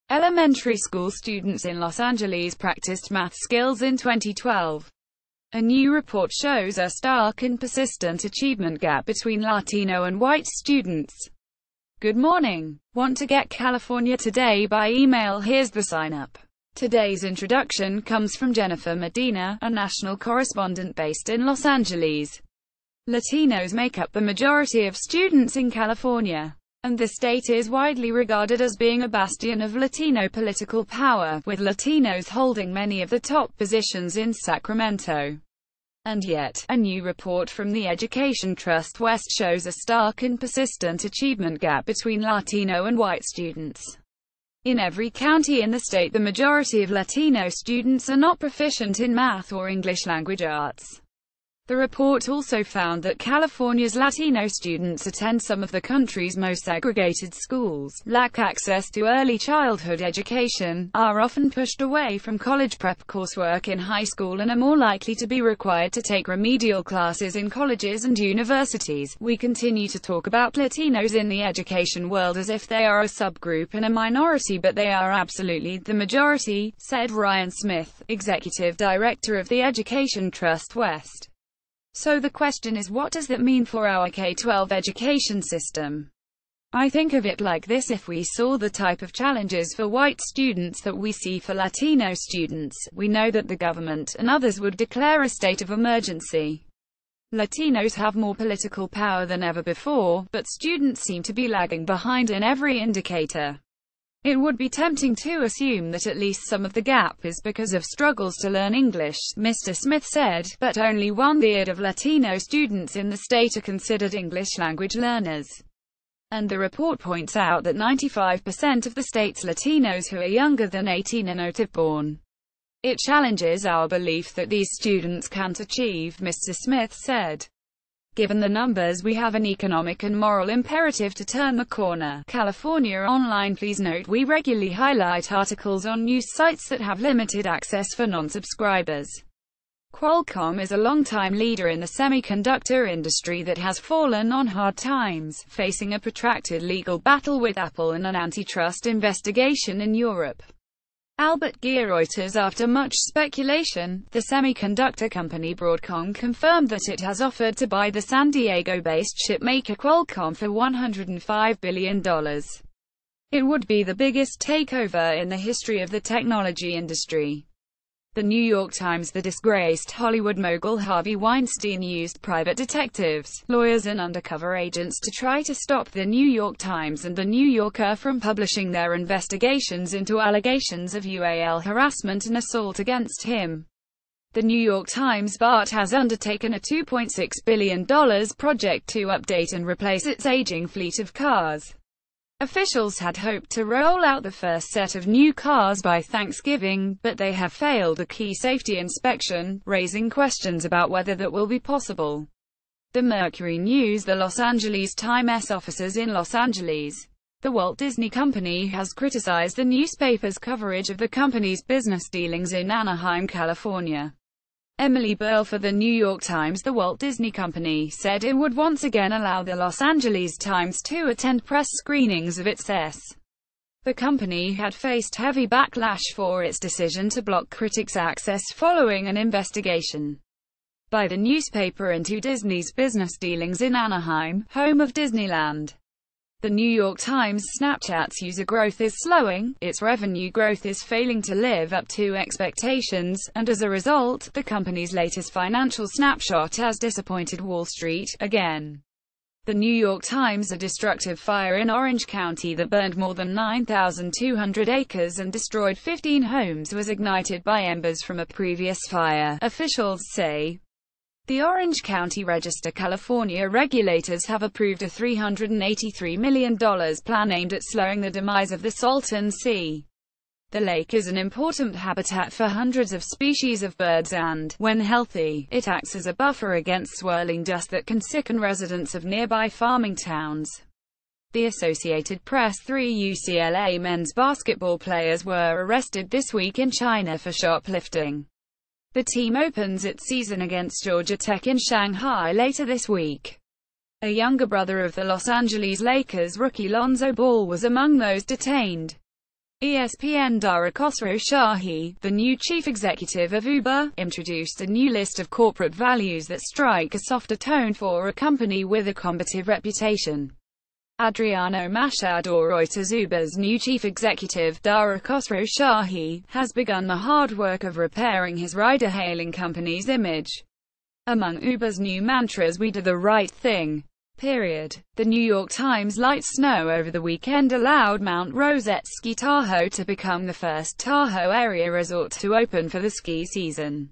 Elementary school students in Los Angeles practiced math skills in 2012. A new report shows a stark and persistent achievement gap between Latino and white students. Good morning. Want to get California Today by email? Here's the sign-up. Today's introduction comes from Jennifer Medina, a national correspondent based in Los Angeles. Latinos make up the majority of students in California, and the state is widely regarded as being a bastion of Latino political power, with Latinos holding many of the top positions in Sacramento. And yet, a new report from the Education Trust West shows a stark and persistent achievement gap between Latino and white students. In every county in the state, the majority of Latino students are not proficient in math or English language arts. The report also found that California's Latino students attend some of the country's most segregated schools, lack access to early childhood education, are often pushed away from college prep coursework in high school, and are more likely to be required to take remedial classes in colleges and universities. We continue to talk about Latinos in the education world as if they are a subgroup and a minority, but they are absolutely the majority, said Ryan Smith, executive director of the Education Trust West. So the question is, what does that mean for our K-12 education system? I think of it like this: if we saw the type of challenges for white students that we see for Latino students, we know that the government and others would declare a state of emergency. Latinos have more political power than ever before, but students seem to be lagging behind in every indicator. It would be tempting to assume that at least some of the gap is because of struggles to learn English, Mr. Smith said, but only 1/3 of Latino students in the state are considered English language learners. And the report points out that 95% of the state's Latinos who are younger than 18 are native-born. It challenges our belief that these students can't achieve, Mr. Smith said. Given the numbers, we have an economic and moral imperative to turn the corner. California Online. Please note we regularly highlight articles on news sites that have limited access for non-subscribers. Qualcomm is a longtime leader in the semiconductor industry that has fallen on hard times, facing a protracted legal battle with Apple and an antitrust investigation in Europe. Albert Reuters. After much speculation, the semiconductor company Broadcom confirmed that it has offered to buy the San Diego-based chipmaker Qualcomm for $105 billion. It would be the biggest takeover in the history of the technology industry. The New York Times. The disgraced Hollywood mogul Harvey Weinstein used private detectives, lawyers and undercover agents to try to stop the New York Times and the New Yorker from publishing their investigations into allegations of UAL harassment and assault against him. The New York Times BART has undertaken a $2.6 billion project to update and replace its aging fleet of cars. Officials had hoped to roll out the first set of new cars by Thanksgiving, but they have failed a key safety inspection, raising questions about whether that will be possible. The Mercury News. The Los Angeles Times offices in Los Angeles. The Walt Disney Company has criticized the newspaper's coverage of the company's business dealings in Anaheim, California. Emily Burl for the New York Times. The Walt Disney Company said it would once again allow the Los Angeles Times to attend press screenings of its S. The company had faced heavy backlash for its decision to block critics' access following an investigation by the newspaper into Disney's business dealings in Anaheim, home of Disneyland. The New York Times. Snapchat's user growth is slowing, its revenue growth is failing to live up to expectations, and as a result, the company's latest financial snapshot has disappointed Wall Street, again. The New York Times. A destructive fire in Orange County that burned more than 9,200 acres and destroyed 15 homes was ignited by embers from a previous fire, officials say. The Orange County Register. California regulators have approved a $383 million plan aimed at slowing the demise of the Salton Sea. The lake is an important habitat for hundreds of species of birds and, when healthy, it acts as a buffer against swirling dust that can sicken residents of nearby farming towns. The Associated Press. 3 UCLA men's basketball players were arrested this week in China for shoplifting. The team opens its season against Georgia Tech in Shanghai later this week. A younger brother of the Los Angeles Lakers rookie Lonzo Ball was among those detained. ESPN Dara Khosrowshahi, the new chief executive of Uber, introduced a new list of corporate values that strike a softer tone for a company with a combative reputation. Adriano Machado, Reuters. Uber's new chief executive, Dara Khosrowshahi, has begun the hard work of repairing his ride-hailing company's image. Among Uber's new mantras, "We do the right thing. Period." The New York Times. Light snow over the weekend allowed Mount Rosette Ski Tahoe to become the first Tahoe area resort to open for the ski season.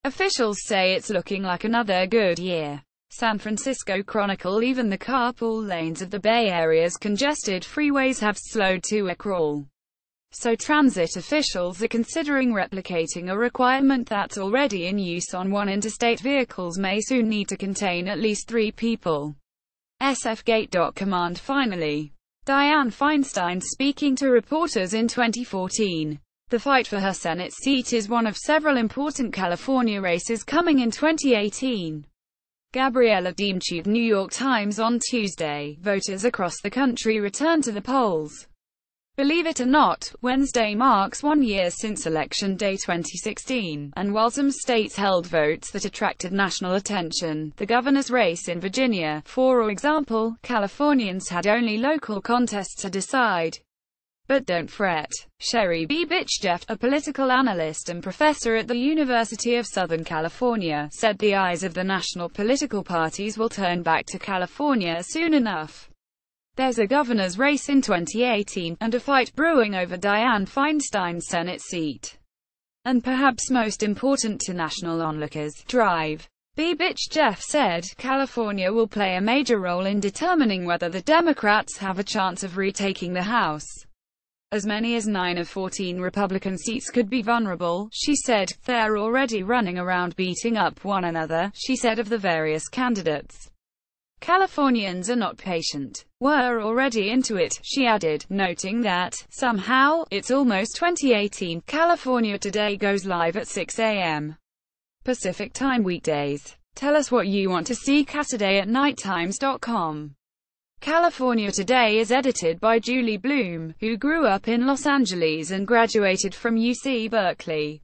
Officials say it's looking like another good year. San Francisco Chronicle. Even the carpool lanes of the Bay Area's congested freeways have slowed to a crawl. So transit officials are considering replicating a requirement that's already in use on one interstate. Vehicles may soon need to contain at least 3 people. sfgate.command. Finally, Dianne Feinstein speaking to reporters in 2014. The fight for her Senate seat is one of several important California races coming in 2018. Gabriella Deemtube. New York Times. On Tuesday, voters across the country returned to the polls. Believe it or not, Wednesday marks 1 year since Election Day 2016, and while some states held votes that attracted national attention, the governor's race in Virginia, for example, Californians had only local contests to decide. But don't fret. Sherry B. Bitchjeff, a political analyst and professor at the University of Southern California, said the eyes of the national political parties will turn back to California soon enough. There's a governor's race in 2018, and a fight brewing over Dianne Feinstein's Senate seat. And perhaps most important to national onlookers, drive. B. Bitchjeff said, California will play a major role in determining whether the Democrats have a chance of retaking the House. As many as 9 of 14 Republican seats could be vulnerable, she said. They're already running around beating up one another, she said of the various candidates. Californians are not patient. We're already into it, she added, noting that, somehow, it's almost 2018. California Today goes live at 6 a.m. Pacific Time weekdays. Tell us what you want to see Saturday at nighttimes.com. California Today is edited by Julie Bloom, who grew up in Los Angeles and graduated from UC Berkeley.